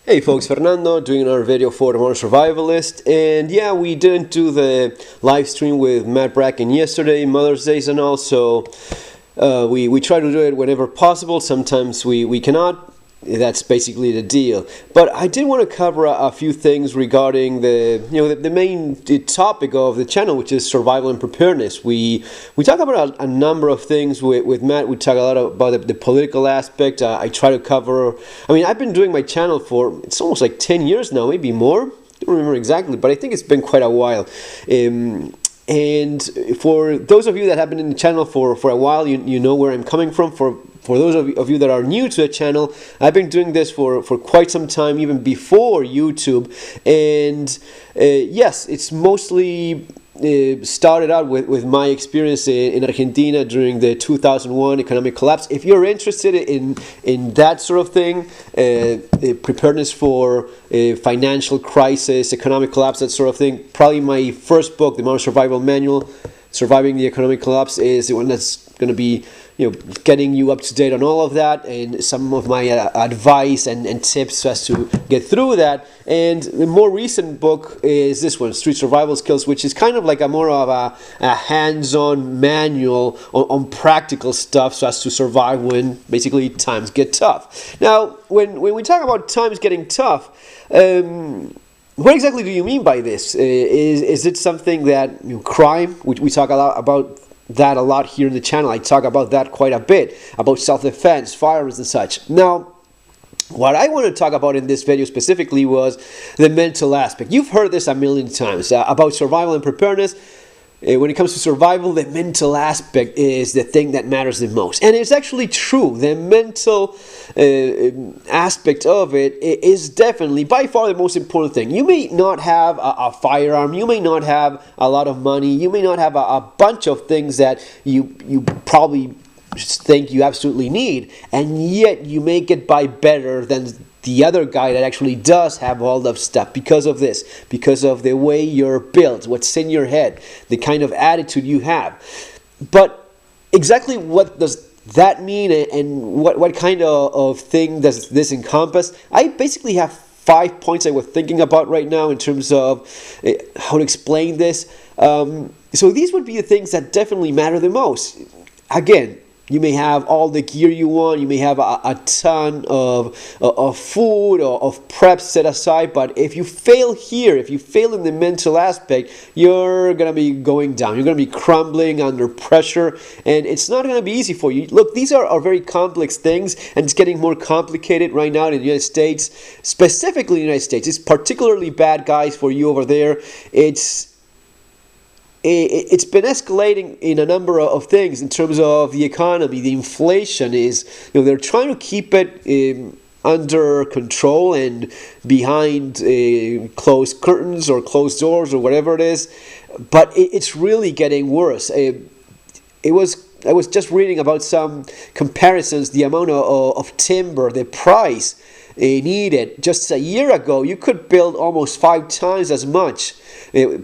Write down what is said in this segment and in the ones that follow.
Hey folks, Fernando doing another video for the Modern Survivalist, and yeah, we didn't do the live stream with Matt Bracken yesterday, Mother's Days and all, so we try to do it whenever possible. Sometimes we cannot. That's basically the deal. But I did want to cover a few things regarding the main topic of the channel, which is survival and preparedness. We talk about a number of things with Matt. We talk a lot about the political aspect. I try to cover. I mean, I've been doing my channel for it's almost like 10 years now, maybe more. I don't remember exactly, but I think it's been quite a while. And for those of you that have been in the channel for a while, you know where I'm coming from. For those of you that are new to the channel, I've been doing this for quite some time, even before YouTube. And yes, it's mostly started out with my experience in Argentina during the 2001 economic collapse. If you're interested in that sort of thing, preparedness for financial crisis, economic collapse, that sort of thing, probably my first book, The Modern Survival Manual, Surviving the Economic Collapse, is the one that's going to be getting you up to date on all of that, and some of my advice and tips as to get through that. And the more recent book is this one, Street Survival Skills, which is kind of like more of a hands-on manual on practical stuff so as to survive when basically times get tough. Now, when we talk about times getting tough, what exactly do you mean by this? Is it something that crime? We talk a lot about that a lot here in the channel. I talk about that quite a bit, about self-defense, firearms and such. Now, what I want to talk about in this video specifically was the mental aspect. You've heard this a million times about survival and preparedness. When it comes to survival, the mental aspect is the thing that matters the most. And it's actually true. The mental aspect of it is definitely, by far, the most important thing. You may not have a firearm. You may not have a lot of money. You may not have a bunch of things that you probably think you absolutely need. And yet, you may get by better than the other guy that actually does have all of stuff because of this, because of the way you're built, what's in your head, the kind of attitude you have. But exactly what does that mean, and what kind of thing does this encompass? I basically have 5 points I was thinking about right now in terms of how to explain this. So these would be the things that definitely matter the most. Again, you may have all the gear you want, you may have a ton of food or of prep set aside, but if you fail here, if you fail in the mental aspect, you're going to be going down. You're going to be crumbling under pressure, and it's not going to be easy for you. Look, these are very complex things, and it's getting more complicated right now in the United States, specifically in the United States. It's particularly bad, guys, for you over there. It's been escalating in a number of things in terms of the economy. The inflation is, they're trying to keep it under control and behind closed curtains or closed doors or whatever it is, but it's really getting worse. I was just reading about some comparisons, the amount of timber, the price needed. Just a year ago, you could build almost 5 times as much.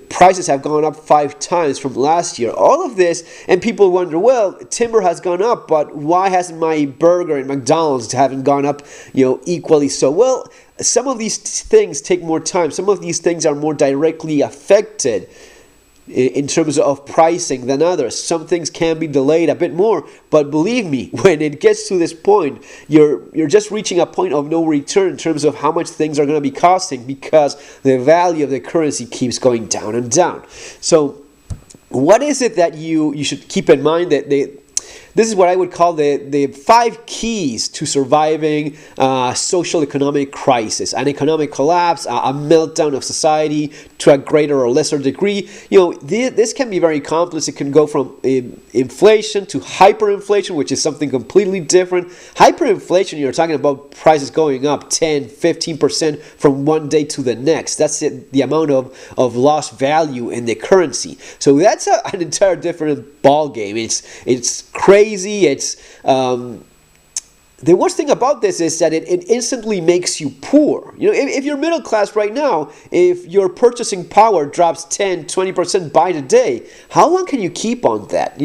Prices have gone up 5 times from last year. All of this, and people wonder, well, timber has gone up, but why hasn't my burger and McDonald's haven't gone up, equally so? Well, some of these things take more time. Some of these things are more directly affected in terms of pricing than others. Some things can be delayed a bit more, but believe me, when it gets to this point, you're just reaching a point of no return in terms of how much things are going to be costing, because the value of the currency keeps going down and down. So what is it that you should keep in mind? That this is what I would call the 5 keys to surviving social economic crisis, an economic collapse, a meltdown of society to a greater or lesser degree. This can be very complex. It can go from inflation to hyperinflation, which is something completely different. Hyperinflation, you're talking about prices going up 10, 15% from one day to the next. That's the amount of lost value in the currency. So that's an entire different ball game. It's crazy. It's the worst thing about this is that it instantly makes you poor. If you're middle class right now, if your purchasing power drops 10, 20% by the day, how long can you keep on that?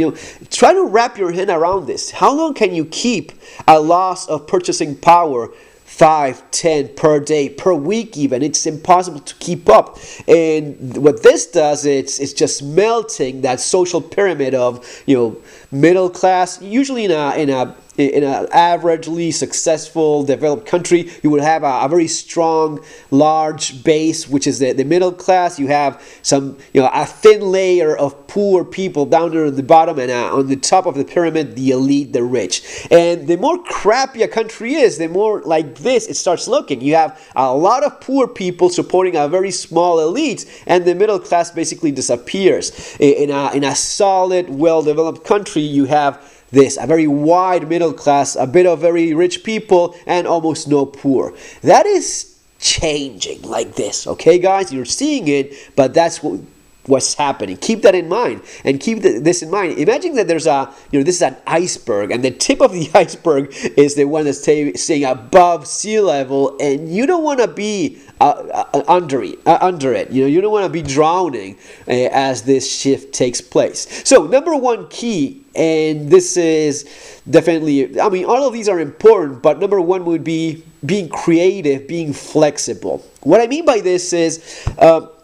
Try to wrap your head around this. How long can you keep a loss of purchasing power 5, 10 per day, per week even. It's impossible to keep up. And what this does, it's just melting that social pyramid of, middle class. Usually in an averagely successful developed country, you would have a very strong, large base, which is the middle class. You have some, a thin layer of poor people down there at the bottom, and on the top of the pyramid, the elite, the rich. And the more crappy a country is, the more like this it starts looking. You have a lot of poor people supporting a very small elite, and the middle class basically disappears. In a solid, well-developed country, you have a very wide middle class, a bit of very rich people, and almost no poor. That is changing like this, okay, guys? You're seeing it, but that's what's happening. Keep that in mind, and keep this in mind. Imagine that there's this is an iceberg, and the tip of the iceberg is the one that's staying above sea level, and you don't want to be under it. You don't want to be drowning as this shift takes place. So, number one key, and this is definitely, all of these are important, but number one would be being creative, being flexible. What I mean by this is,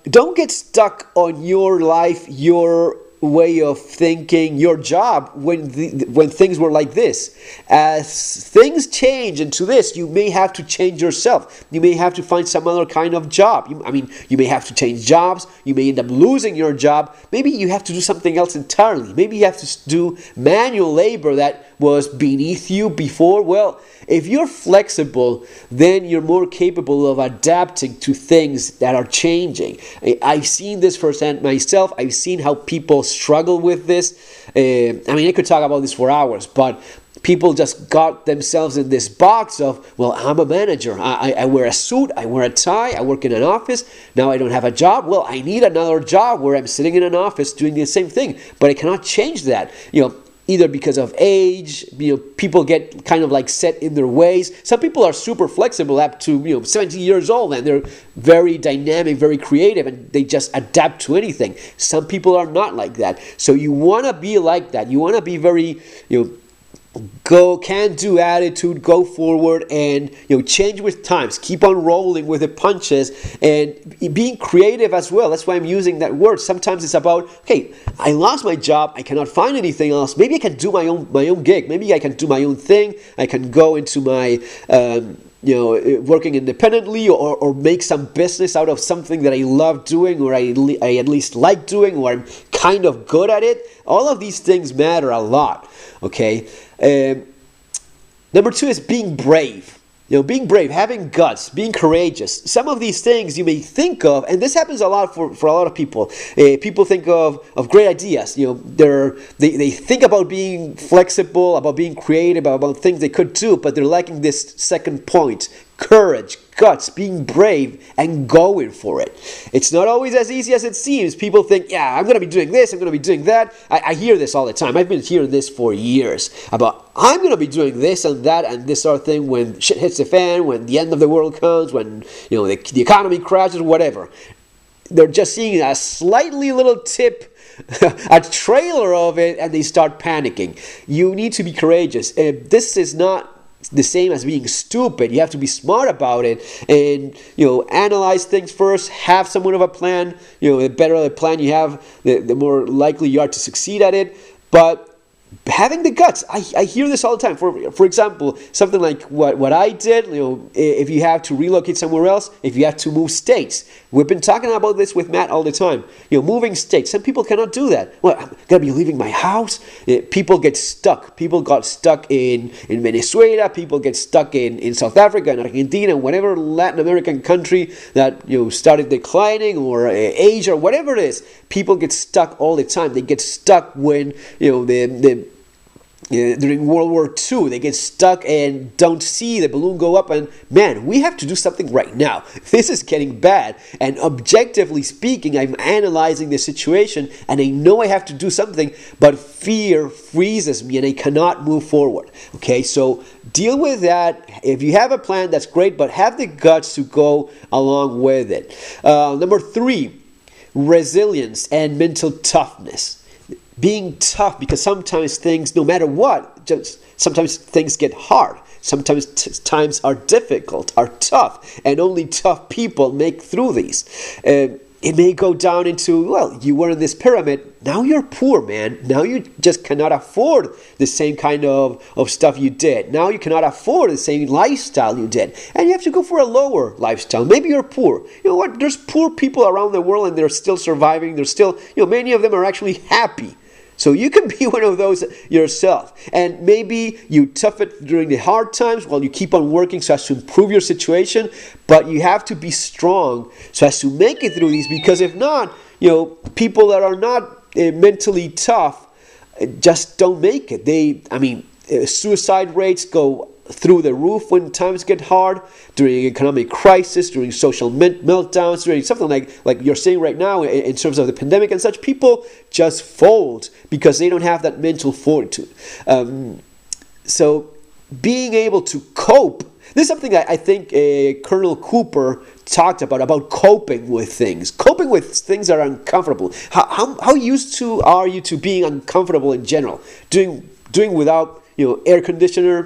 don't get stuck on your life, your way of thinking, your job when things were like this. As things change into this, you may have to change yourself. You may have to find some other kind of job. You may have to change jobs. You may end up losing your job. Maybe you have to do something else entirely. Maybe you have to do manual labor that was beneath you before. Well, if you're flexible, then you're more capable of adapting to things that are changing. I've seen this firsthand myself. I've seen how people struggle with this. I could talk about this for hours, but people just got themselves in this box of, well, I'm a manager. I wear a suit, I wear a tie, I work in an office. Now I don't have a job. Well, I need another job where I'm sitting in an office doing the same thing, but I cannot change that. Either because of age, people get kind of like set in their ways. Some people are super flexible up to 70 years old, and they're very dynamic, very creative, and they just adapt to anything. Some people are not like that. So you want to be like that. You want to be very, can-do attitude, go forward, and change with times. Keep on rolling with the punches, and being creative as well. That's why I'm using that word. Sometimes it's about, okay, I lost my job, I cannot find anything else. Maybe I can do my own gig. Maybe I can do my own thing. I can go into my working independently, or make some business out of something that I love doing, or I at least like doing, or I'm kind of good at it. All of these things matter a lot, okay? Number two is being brave. Being brave, having guts, being courageous. Some of these things you may think of, and this happens a lot for a lot of people. People think of great ideas. They think about being flexible, about being creative, about things they could do, but they're lacking this second point: courage, guts, being brave, and going for it. It's not always as easy as it seems. People think, yeah, I'm going to be doing this, I'm going to be doing that. I hear this all the time. I've been hearing this for years about, I'm going to be doing this and that and this sort of thing when shit hits the fan, when the end of the world comes, when the economy crashes, whatever. They're just seeing a slightly little tip, a trailer of it, and they start panicking. You need to be courageous. This is not the same as being stupid. You have to be smart about it, and analyze things first. Have somewhat of a plan. The better the plan you have, the more likely you are to succeed at it. But having the guts, I hear this all the time. For example, something like what I did. If you have to relocate somewhere else, if you have to move states, we've been talking about this with Matt all the time. Moving states. Some people cannot do that. Well, I'm gonna be leaving my house. People get stuck. People got stuck in Venezuela. People get stuck in South Africa and Argentina, whatever Latin American country that started declining, or Asia, or whatever it is. People get stuck all the time. They get stuck when during World War II, they get stuck and don't see the balloon go up, and man, we have to do something right now. This is getting bad, and objectively speaking, I'm analyzing the situation, and I know I have to do something, but fear freezes me, and I cannot move forward. Okay, so deal with that. If you have a plan, that's great, but have the guts to go along with it. Number three, resilience and mental toughness. Being tough, because sometimes things, no matter what, sometimes things get hard. Sometimes times are difficult, are tough, and only tough people make through these. It may go down into, well, you were in this pyramid, now you're poor, man. Now you just cannot afford the same kind of stuff you did. Now you cannot afford the same lifestyle you did. And you have to go for a lower lifestyle. Maybe you're poor. You know what? There's poor people around the world and they're still surviving. They're still, many of them are actually happy. So you can be one of those yourself. And maybe you tough it during the hard times while you keep on working so as to improve your situation. But you have to be strong so as to make it through these, because if not, people that are not mentally tough just don't make it. Suicide rates go through the roof when times get hard, during economic crisis, during social meltdowns, during something like you're saying right now in terms of the pandemic and such. People just fold because they don't have that mental fortitude. So being able to cope, this is something I think Colonel Cooper talked about coping with things. Coping with things that are uncomfortable. How used to are you to being uncomfortable in general? Doing without air conditioner,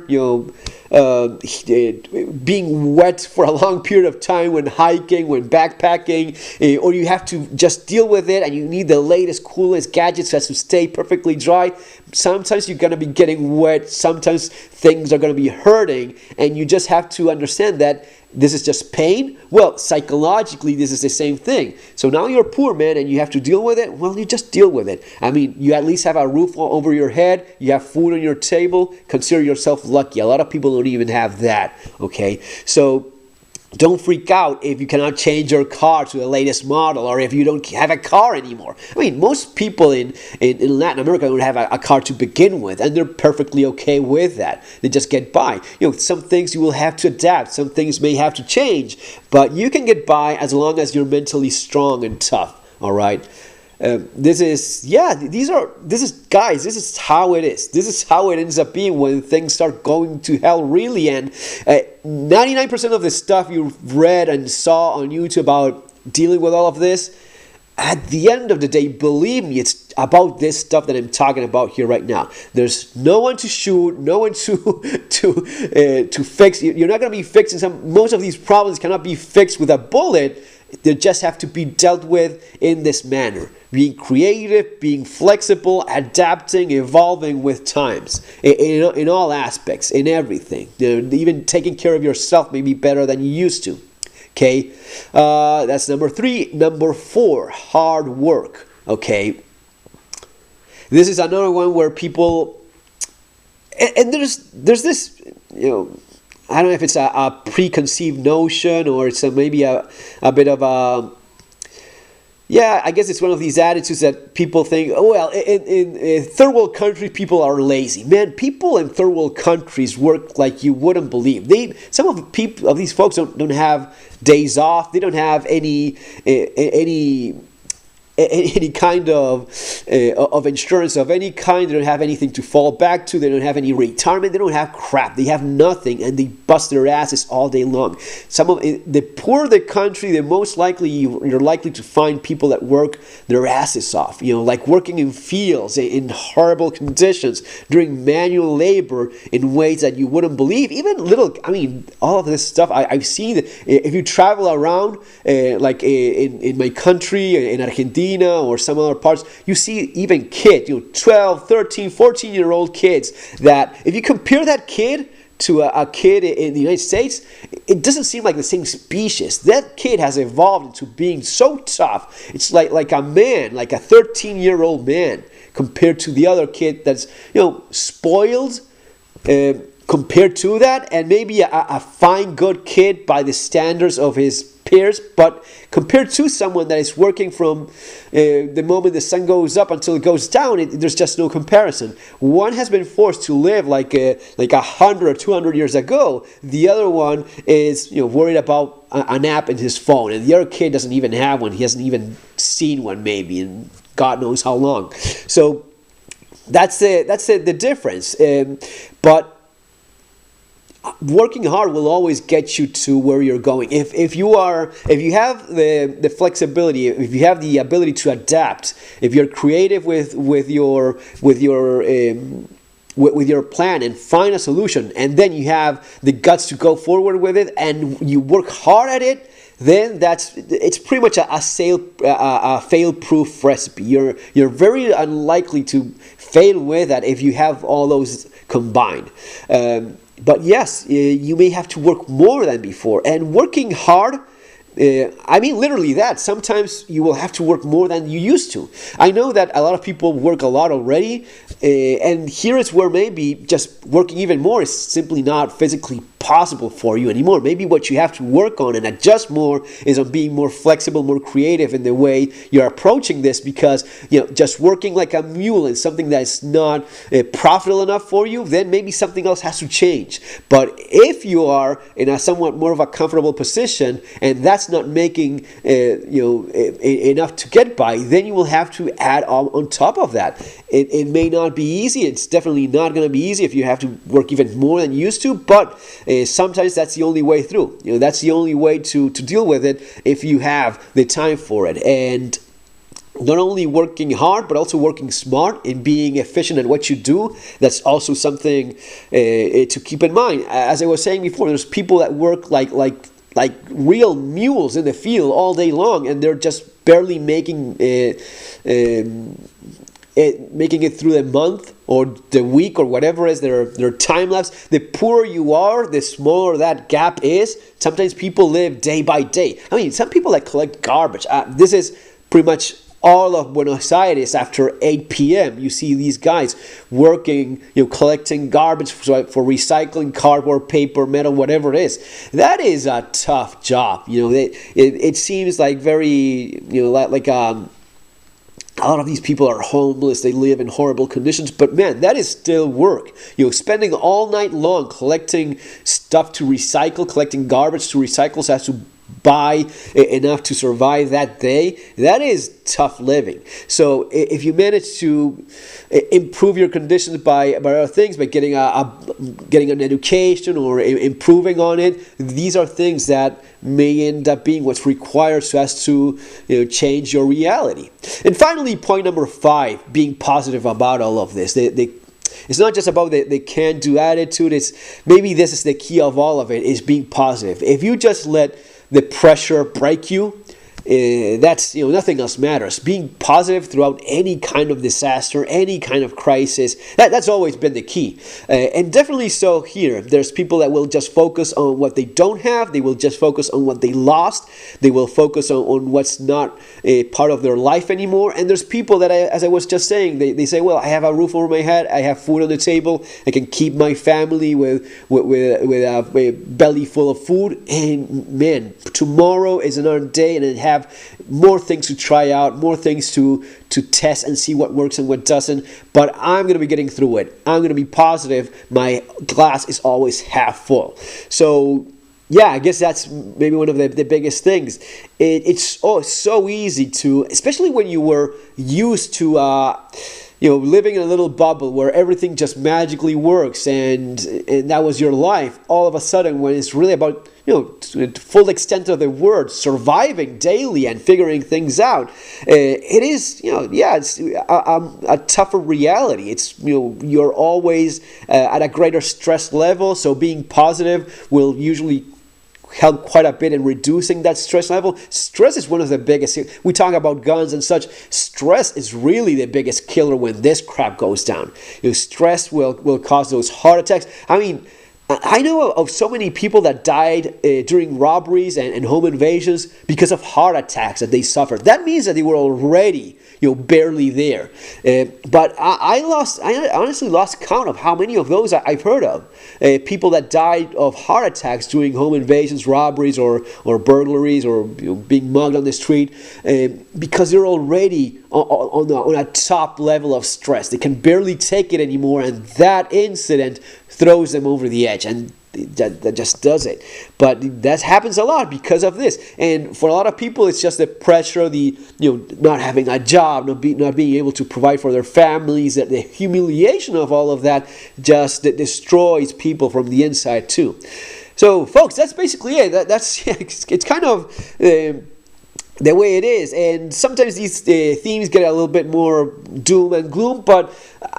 being wet for a long period of time when hiking, when backpacking, or you have to just deal with it and you need the latest, coolest gadgets as to stay perfectly dry. Sometimes you're going to be getting wet, sometimes things are going to be hurting, and you just have to understand that this is just pain. Well, psychologically, this is the same thing. So now you're poor, man, and you have to deal with it. Well, you just deal with it. You at least have a roof over your head. You have food on your table. Consider yourself lucky. A lot of people don't even have that, okay? So don't freak out if you cannot change your car to the latest model, or if you don't have a car anymore. Most people in Latin America don't have a car to begin with, and they're perfectly okay with that. They just get by. Some things you will have to adapt. Some things may have to change, but you can get by as long as you're mentally strong and tough. All right. This is how it is. This is how it ends up being when things start going to hell, really. And 99% of the stuff you've read and saw on YouTube about dealing with all of this, at the end of the day, believe me, it's about this stuff that I'm talking about here right now. There's no one to shoot, no one to fix. You're not going to be fixing most of these problems cannot be fixed with a bullet. They just have to be dealt with in this manner. Being creative, being flexible, adapting, evolving with times. In all aspects, in everything. Even taking care of yourself may be better than you used to. Okay? That's number 3. Number 4, hard work. Okay? This is another one where people... And there's this, I don't know if it's a preconceived notion or it's maybe a bit of a... Yeah, I guess it's one of these attitudes that people think, oh, well, in third world countries, people are lazy. Man, people in third world countries work like you wouldn't believe. Some of these folks don't have days off. They don't have any kind of insurance of any kind. They don't have anything to fall back to. They don't have any retirement. They don't have crap. They have nothing, and they bust their asses all day long. The poorer the country, the most likely you're likely to find people that work their asses off. Like working in fields in horrible conditions, doing manual labor in ways that you wouldn't believe. Even all of this stuff I've seen. If you travel around, like in my country, in Argentina, or some other parts, you see even kids, 12, 13, 14-year-old kids, that if you compare that kid to a kid in the United States, it doesn't seem like the same species. That kid has evolved into being so tough. It's like a man, like a 13-year-old man, compared to the other kid that's, spoiled, compared to that, and maybe a fine, good kid by the standards of his peers, but compared to someone that is working from the moment the sun goes up until it goes down, there's just no comparison. One has been forced to live like 100 or 200 years ago. The other one is worried about an app in his phone, and the other kid doesn't even have one. He hasn't even seen one, maybe, in God knows how long. So that's the difference. But working hard will always get you to where you're going. If you have the flexibility, if you have the ability to adapt, if you're creative with your with your plan and find a solution, and then you have the guts to go forward with it, and you work hard at it, then it's pretty much a fail-proof recipe. You're very unlikely to fail with that if you have all those combined. But yes, you may have to work more than before, and working hard. I mean, literally that. Sometimes you will have to work more than you used to. I know that a lot of people work a lot already, and here is where maybe just working even more is simply not physically possible for you anymore. Maybe what you have to work on and adjust more is on being more flexible, more creative in the way you're approaching this, because just working like a mule is something that's not profitable enough for you, then maybe something else has to change. But if you are in a somewhat more of a comfortable position and that's not making enough to get by, then you will have to add on top of that. It may not be easy. It's definitely not going to be easy if you have to work even more than you used to, but sometimes that's the only way through. That's the only way to deal with it if you have the time for it. And not only working hard, but also working smart and being efficient at what you do. That's also something to keep in mind. As I was saying before, there's people that work like real mules in the field all day long, and they're just barely making it through the month or the week or whatever is their time lapse. The poorer you are, the smaller that gap is. Sometimes people live day by day. I mean, some people that collect garbage. This is pretty much all of Buenos Aires after 8 p.m. You see these guys working, collecting garbage for recycling cardboard, paper, metal, whatever it is. That is a tough job. It seems like very, a lot of these people are homeless. They live in horrible conditions. But man, that is still work. Spending all night long collecting stuff to recycle, collecting garbage to recycle, so has to buy enough to survive that day. That is tough living. So if you manage to improve your conditions by other things, by getting an education or improving on it, these are things that may end up being what's required so as to change your reality. And finally, point number 5, being positive about all of this. It's not just about the can-do attitude. Maybe this is the key of all of it, is being positive. If you just let the pressure break you, that's nothing else matters. Being positive throughout any kind of disaster, any kind of crisis, that's always been the key. And definitely so here. There's people that will just focus on what they don't have. They will just focus on what they lost. They will focus on what's not a part of their life anymore. And there's people that, as I was just saying, they say, well, I have a roof over my head. I have food on the table. I can keep my family with a belly full of food. And man, tomorrow is another day, and I have more things to try out, more things to test and see what works and what doesn't. But I'm going to be getting through it. I'm going to be positive. My glass is always half full. So yeah, I guess that's maybe one of the biggest things. It's so easy to, especially when you were used to living in a little bubble where everything just magically works, and that was your life. All of a sudden, when it's really about to the full extent of the word, surviving daily and figuring things out, it is it's a tougher reality. It's you're always at a greater stress level, so being positive will usually help quite a bit in reducing that stress level. Stress is one of the biggest. We talk about guns and such. Stress is really the biggest killer when this crap goes down. Stress will cause those heart attacks. I mean, I know of so many people that died during robberies and home invasions because of heart attacks that they suffered. That means that they were already barely there. But I honestly lost count of how many of those I've heard of. People that died of heart attacks during home invasions, robberies, or burglaries, or being mugged on the street, because they're already on a top level of stress. They can barely take it anymore, and that incident throws them over the edge, and that just does it. But that happens a lot because of this. And for a lot of people, it's just the pressure, the not having a job, not being able to provide for their families, that the humiliation of all of that just destroys people from the inside too. So, folks, that's basically it. It's kind of the way it is, and sometimes these themes get a little bit more doom and gloom, but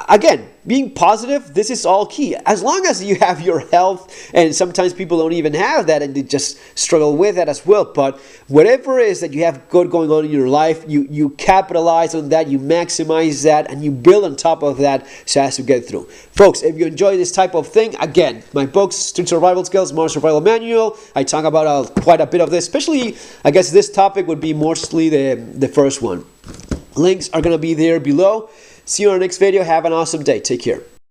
again, being positive, this is all key. As long as you have your health, and sometimes people don't even have that and they just struggle with that as well. But whatever it is that you have good going on in your life, you capitalize on that, you maximize that, and you build on top of that so as to get through. Folks, if you enjoy this type of thing, again, my books, Street Survival Skills, Modern Survival Manual, I talk about quite a bit of this, especially, I guess this topic would be mostly the first one. Links are going to be there below. See you on our next video. Have an awesome day. Take care.